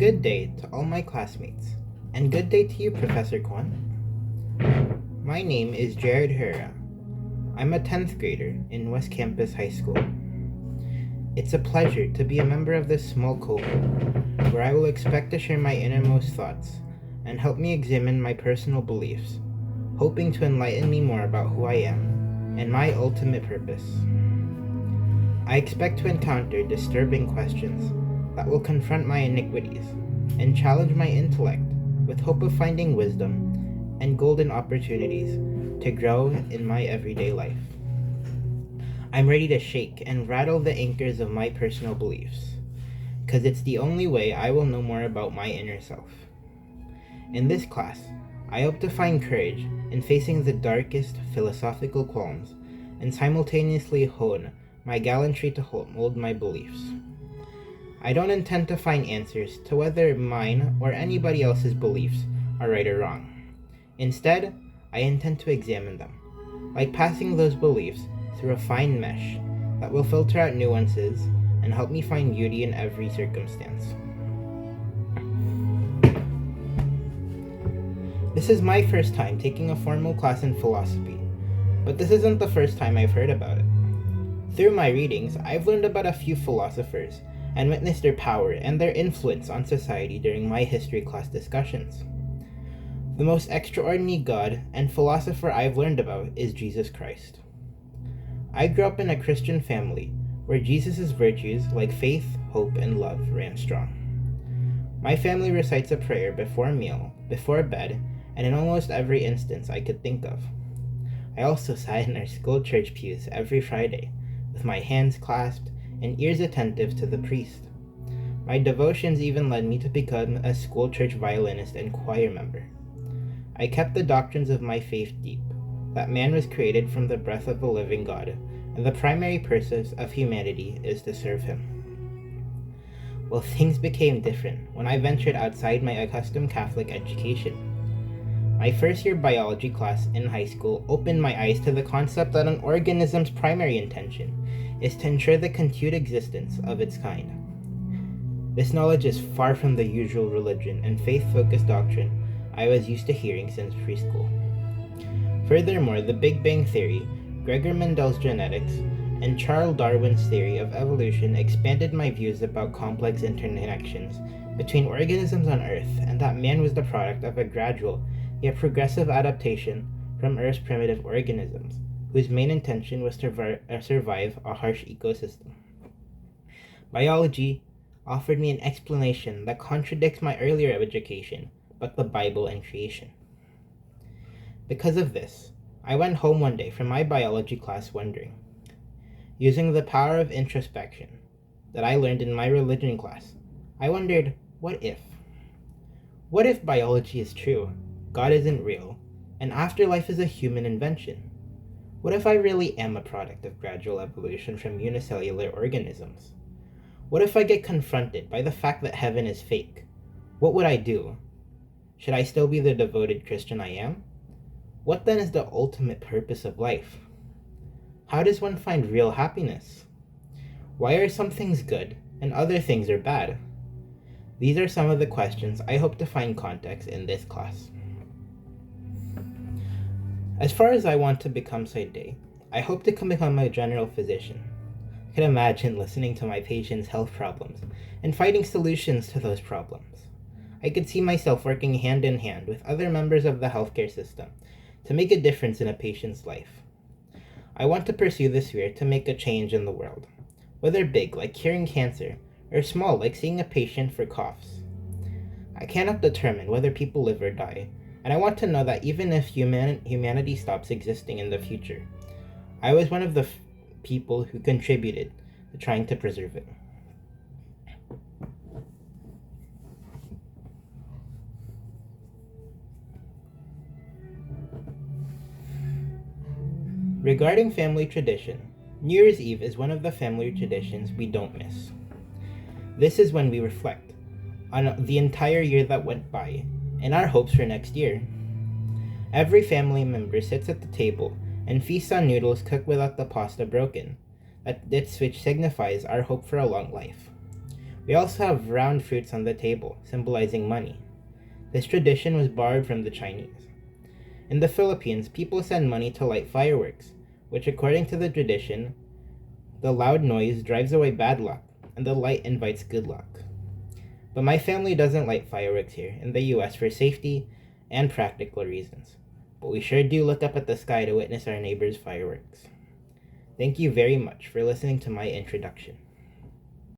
Good day to all my classmates, and good day to you, Professor Kwan. My name is Jared Herrera. I'm a 10th grader in West Campus High School. It's a pleasure to be a member of this small cohort, where I will expect to share my innermost thoughts and help me examine my personal beliefs, hoping to enlighten me more about who I am and my ultimate purpose. I expect to encounter disturbing questions that will confront my iniquities and challenge my intellect with hope of finding wisdom and golden opportunities to grow in my everyday life. I'm ready to shake and rattle the anchors of my personal beliefs, because it's the only way I will know more about my inner self. In this class, I hope to find courage in facing the darkest philosophical qualms and simultaneously hone my gallantry to mold my beliefs. I don't intend to find answers to whether mine or anybody else's beliefs are right or wrong. Instead, I intend to examine them, like passing those beliefs through a fine mesh that will filter out nuances and help me find beauty in every circumstance. This is my first time taking a formal class in philosophy, but this isn't the first time I've heard about it. Through my readings, I've learned about a few philosophers and witnessed their power and their influence on society during my history class discussions. The most extraordinary God and philosopher I've learned about is Jesus Christ. I grew up in a Christian family where Jesus' virtues like faith, hope, and love ran strong. My family recites a prayer before a meal, before bed, and in almost every instance I could think of. I also sat in our school church pews every Friday, with my hands clasped and ears attentive to the priest. My devotions even led me to become a school church violinist and choir member. I kept the doctrines of my faith deep, that man was created from the breath of a living God, and the primary purpose of humanity is to serve him. Well, things became different when I ventured outside my accustomed Catholic education. My first year biology class in high school opened my eyes to the concept that an organism's primary intention is to ensure the continued existence of its kind. This knowledge is far from the usual religion and faith-focused doctrine I was used to hearing since preschool. Furthermore, the Big Bang Theory, Gregor Mendel's genetics, and Charles Darwin's theory of evolution expanded my views about complex interconnections between organisms on Earth, and that man was the product of a gradual yet progressive adaptation from Earth's primitive organisms, whose main intention was to survive a harsh ecosystem. Biology offered me an explanation that contradicts my earlier education, but the Bible and creation. Because of this, I went home one day from my biology class wondering, using the power of introspection that I learned in my religion class, I wondered, what if? What if biology is true, God isn't real, and afterlife is a human invention? What if I really am a product of gradual evolution from unicellular organisms? What if I get confronted by the fact that heaven is fake? What would I do? Should I still be the devoted Christian I am? What then is the ultimate purpose of life? How does one find real happiness? Why are some things good and other things are bad? These are some of the questions I hope to find context in this class. As far as I want to become someday, I hope to become a general physician. I can imagine listening to my patients' health problems and finding solutions to those problems. I could see myself working hand in hand with other members of the healthcare system to make a difference in a patient's life. I want to pursue this sphere to make a change in the world, whether big like curing cancer or small like seeing a patient for coughs. I cannot determine whether people live or die, and I want to know that even if humanity stops existing in the future, I was one of the people who contributed to trying to preserve it. Regarding family tradition, New Year's Eve is one of the family traditions we don't miss. This is when we reflect on the entire year that went by and our hopes for next year. Every family member sits at the table and feasts on noodles cooked without the pasta broken, which signifies our hope for a long life. We also have round fruits on the table, symbolizing money. This tradition was borrowed from the Chinese. In the Philippines, people send money to light fireworks, which, according to the tradition, the loud noise drives away bad luck, and the light invites good luck. But my family doesn't light fireworks here in the US for safety and practical reasons. But we sure do look up at the sky to witness our neighbors' fireworks. Thank you very much for listening to my introduction.